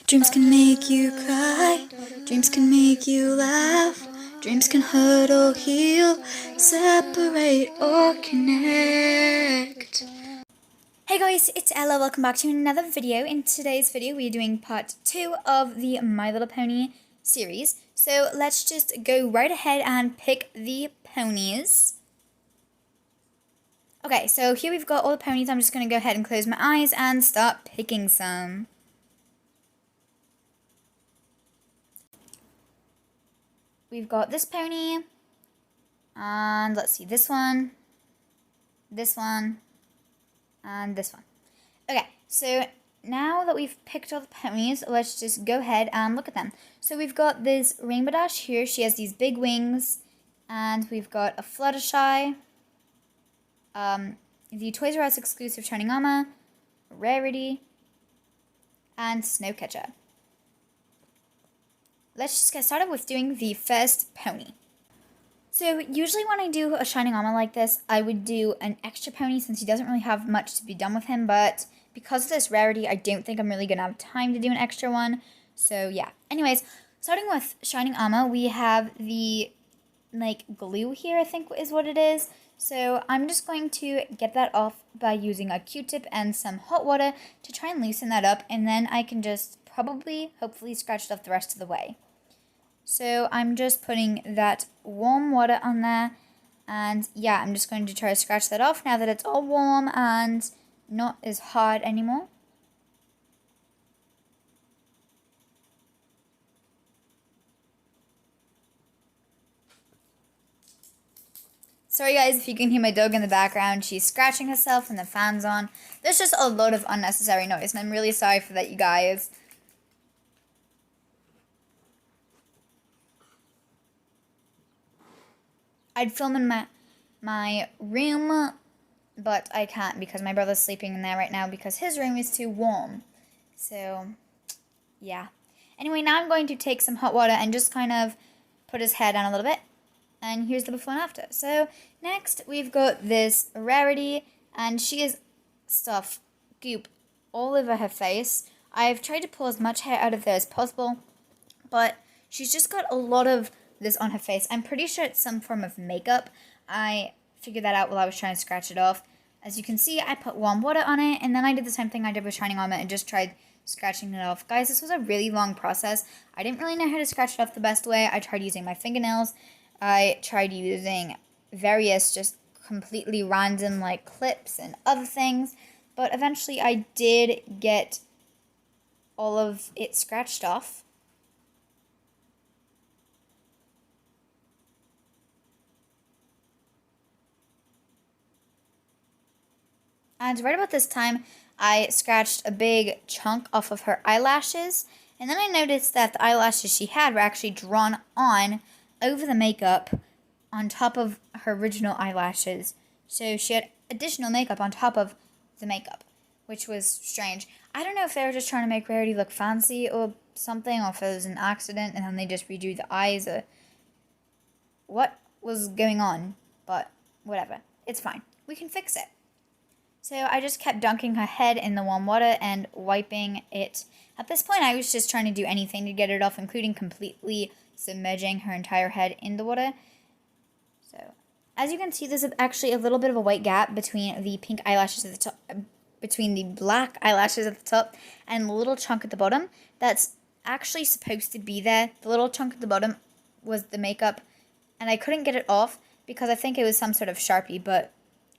Dreams can make you cry, dreams can make you laugh, dreams can hurt or heal, separate or connect. Hey guys, it's Ella. Welcome back to another video. In today's video, we are doing part 2 of the My Little Pony series. So let's just go right ahead and pick the ponies. Okay, so here we've got all the ponies. I'm just going to go ahead and close my eyes and start picking some. We've got this pony, and let's see, this one, and this one. Okay, so now that we've picked all the ponies, let's just go ahead and look at them. So we've got this Rainbow Dash here. She has these big wings, and we've got a Fluttershy, the Toys R Us exclusive Shining Armor, Rarity, and Snowcatcher. Let's just get started with doing the first pony. So usually when I do a Shining Armor like this, I would do an extra pony since he doesn't really have much to be done with him, but because of this Rarity, I don't think I'm really going to have time to do an extra one. So yeah. Anyways, starting with Shining Armor, we have the glue here, I think is what it is. So I'm just going to get that off by using a Q-tip and some hot water to try and loosen that up, and then I can just hopefully scratch it off the rest of the way. So I'm just putting that warm water on there, and yeah, I'm just going to try to scratch that off now that it's all warm and not as hard anymore. Sorry guys if you can hear my dog in the background. She's scratching herself and the fan's on. There's just a lot of unnecessary noise, and I'm really sorry for that, you guys. I'd film in my room, but I can't because my brother's sleeping in there right now because his room is too warm. So, yeah. Anyway, now I'm going to take some hot water and just kind of put his hair down a little bit. And here's the before and after. So, next we've got this Rarity, and she is stuffed goop all over her face. I've tried to pull as much hair out of there as possible, but she's just got a lot of this on her face. I'm pretty sure it's some form of makeup. I figured that out while I was trying to scratch it off. As you can see, I put warm water on it, and then I did the same thing I did with Shining Armor and just tried scratching it off. Guys, this was a really long process. I didn't really know how to scratch it off the best way. I tried using my fingernails. I tried using various just completely random clips and other things, but eventually I did get all of it scratched off. And right about this time, I scratched a big chunk off of her eyelashes, and then I noticed that the eyelashes she had were actually drawn on over the makeup on top of her original eyelashes. So she had additional makeup on top of the makeup, which was strange. I don't know if they were just trying to make Rarity look fancy or something, or if it was an accident and then they just redrew the eyes, or what was going on, but whatever. It's fine. We can fix it. So I just kept dunking her head in the warm water and wiping it. At this point, I was just trying to do anything to get it off, including completely submerging her entire head in the water. So, as you can see, there's actually a little bit of a white gap between the pink eyelashes at the top, between the black eyelashes at the top, and the little chunk at the bottom. That's actually supposed to be there. The little chunk at the bottom was the makeup, and I couldn't get it off because I think it was some sort of Sharpie, but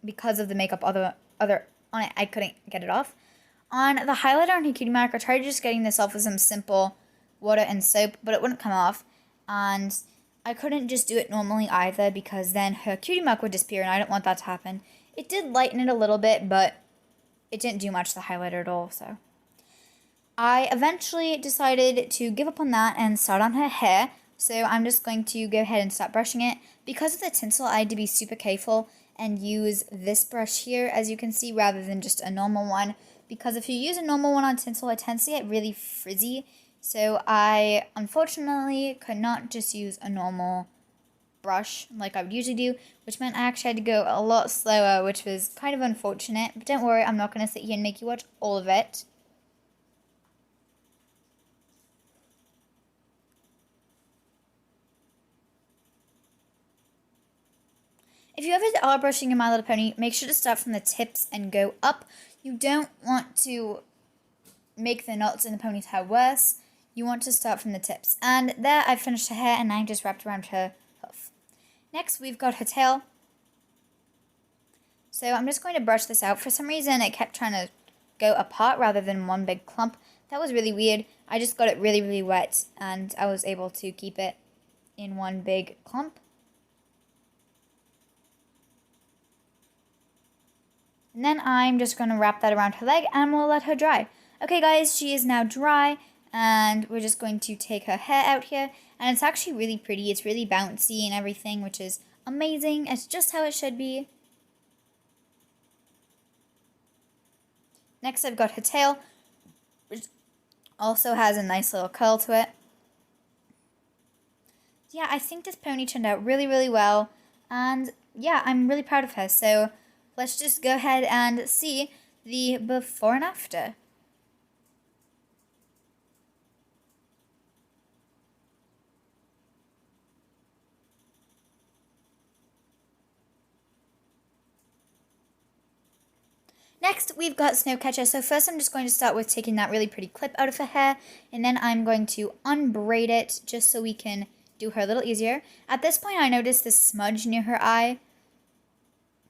because of the makeup other on it, I couldn't get it off. On the highlighter on her cutie mark, I tried just getting this off with some simple water and soap, but it wouldn't come off. And I couldn't just do it normally either because then her cutie mark would disappear, and I didn't want that to happen. It did lighten it a little bit, but it didn't do much to the highlighter at all, so. I eventually decided to give up on that and start on her hair, so I'm just going to go ahead and start brushing it. Because of the tinsel, I had to be super careful and use this brush here, as you can see, rather than just a normal one, because if you use a normal one on tinsel, it tends to get really frizzy. So I unfortunately could not just use a normal brush like I would usually do, which meant I actually had to go a lot slower, which was kind of unfortunate. But don't worry, I'm not going to sit here and make you watch all of it. If you ever are brushing your My Little Pony, make sure to start from the tips and go up. You don't want to make the knots in the pony's hair worse. You want to start from the tips. And there I've finished her hair and now I'm just wrapped around her hoof. Next we've got her tail. So I'm just going to brush this out. For some reason it kept trying to go apart rather than one big clump. That was really weird. I just got it really, really wet and I was able to keep it in one big clump. And then I'm just going to wrap that around her leg and we'll let her dry. Okay guys, she is now dry and we're just going to take her hair out here. And it's actually really pretty. It's really bouncy and everything, which is amazing. It's just how it should be. Next I've got her tail, which also has a nice little curl to it. Yeah, I think this pony turned out really, really well. And yeah, I'm really proud of her. So let's just go ahead and see the before and after. Next, we've got Snowcatcher. So first I'm just going to start with taking that really pretty clip out of her hair. And then I'm going to unbraid it just so we can do her a little easier. At this point, I noticed this smudge near her eye.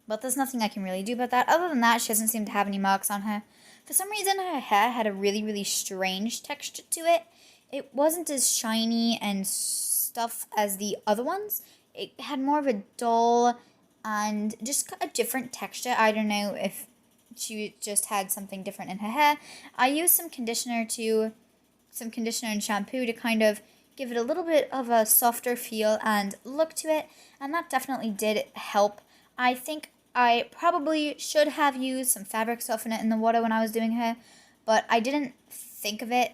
But there's nothing I can really do about that. Other than that, she doesn't seem to have any marks on her. For some reason, her hair had a really, really strange texture to it. It wasn't as shiny and stuff as the other ones. It had more of a dull and just a different texture. I don't know if she just had something different in her hair. I used some conditioner and shampoo to kind of give it a little bit of a softer feel and look to it, and that definitely did help. I think I probably should have used some fabric softener in the water when I was doing her, but I didn't think of it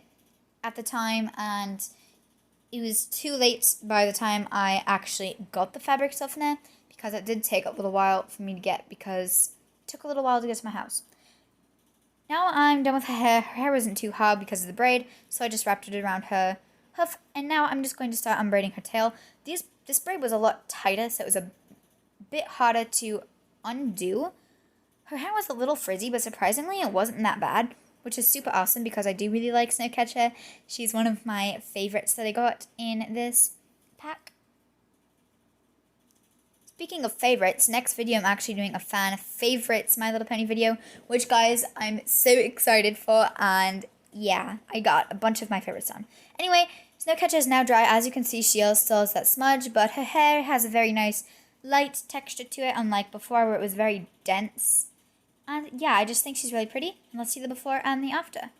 at the time, and it was too late by the time I actually got the fabric softener, because it did take a little while for me to get, because it took a little while to get to my house. Now I'm done with her hair. Her hair wasn't too hard because of the braid, so I just wrapped it around her hoof, and now I'm just going to start unbraiding her tail. This braid was a lot tighter, so it was a bit harder to undo. Her hair was a little frizzy, but surprisingly it wasn't that bad, which is super awesome because I do really like Snowcatcher. She's one of my favorites that I got in this pack. Speaking of favorites, next video I'm actually doing a fan favorites My Little Pony video, which guys I'm so excited for, and yeah, I got a bunch of my favorites on. Anyway, Snowcatcher is now dry. As you can see, she still has that smudge, but her hair has a very nice light texture to it, unlike before where it was very dense. And yeah, I just think she's really pretty. And let's see the before and the after.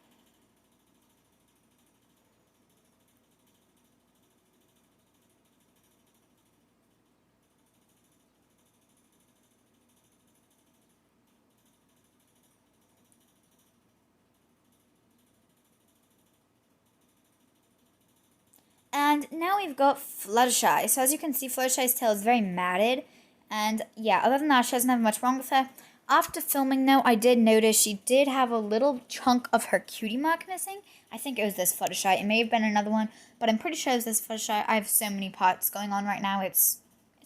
And now we've got Fluttershy. So as you can see, Fluttershy's tail is very matted. And yeah, other than that, she doesn't have much wrong with her. After filming though, I did notice she did have a little chunk of her cutie mark missing. I think it was this Fluttershy. It may have been another one, but I'm pretty sure it was this Fluttershy. I have so many parts going on right now. It's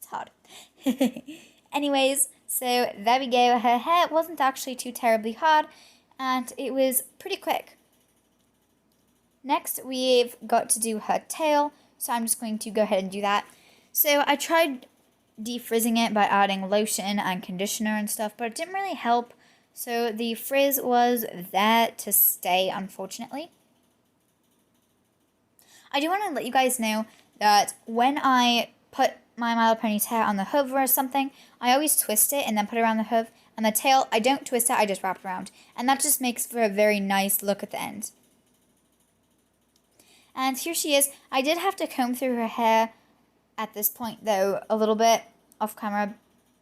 hard. Anyways, so there we go. Her hair wasn't actually too terribly hard, and it was pretty quick. Next, we've got to do her tail, so I'm just going to go ahead and do that. So I tried defrizzing it by adding lotion and conditioner and stuff, but it didn't really help. So the frizz was there to stay, unfortunately. I do want to let you guys know that when I put my Little Pony's hair on the hoof or something, I always twist it and then put it around the hoof. And the tail, I don't twist it, I just wrap it around. And that just makes for a very nice look at the end. And here she is. I did have to comb through her hair at this point, though, a little bit off camera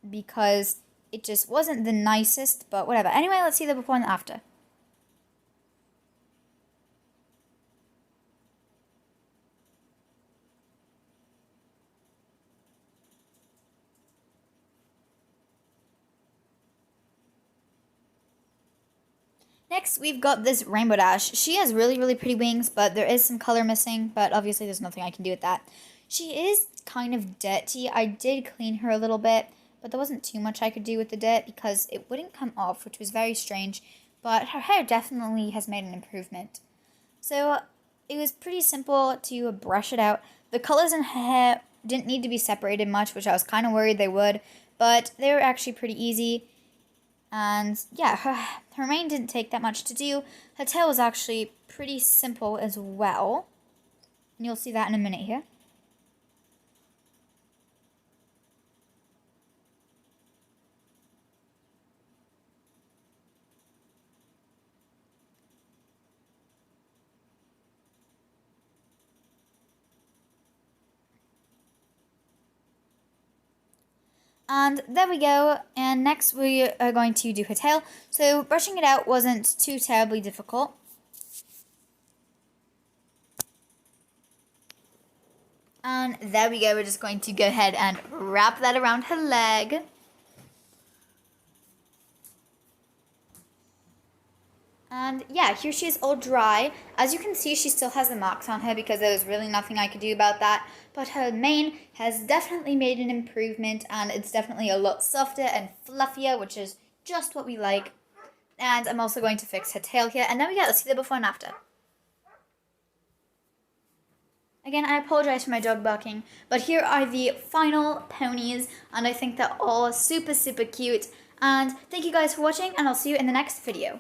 because it just wasn't the nicest, but whatever. Anyway, let's see the before and the after. Next, we've got this Rainbow Dash. She has really, really pretty wings, but there is some color missing, but obviously there's nothing I can do with that. She is kind of dirty. I did clean her a little bit, but there wasn't too much I could do with the dirt because it wouldn't come off, which was very strange, but her hair definitely has made an improvement. So it was pretty simple to brush it out. The colors in her hair didn't need to be separated much, which I was kind of worried they would, but they were actually pretty easy. And yeah, her mane didn't take that much to do. Her tail was actually pretty simple as well. And you'll see that in a minute here. And there we go, and next we are going to do her tail. So brushing it out wasn't too terribly difficult. And there we go, we're just going to go ahead and wrap that around her leg. And yeah, here she is all dry. As you can see, she still has the marks on her because there was really nothing I could do about that. But her mane has definitely made an improvement, and it's definitely a lot softer and fluffier, which is just what we like. And I'm also going to fix her tail here. And there we go, let's see the before and after. Again, I apologize for my dog barking, but here are the final ponies, and I think they're all super, super cute. And thank you guys for watching, and I'll see you in the next video.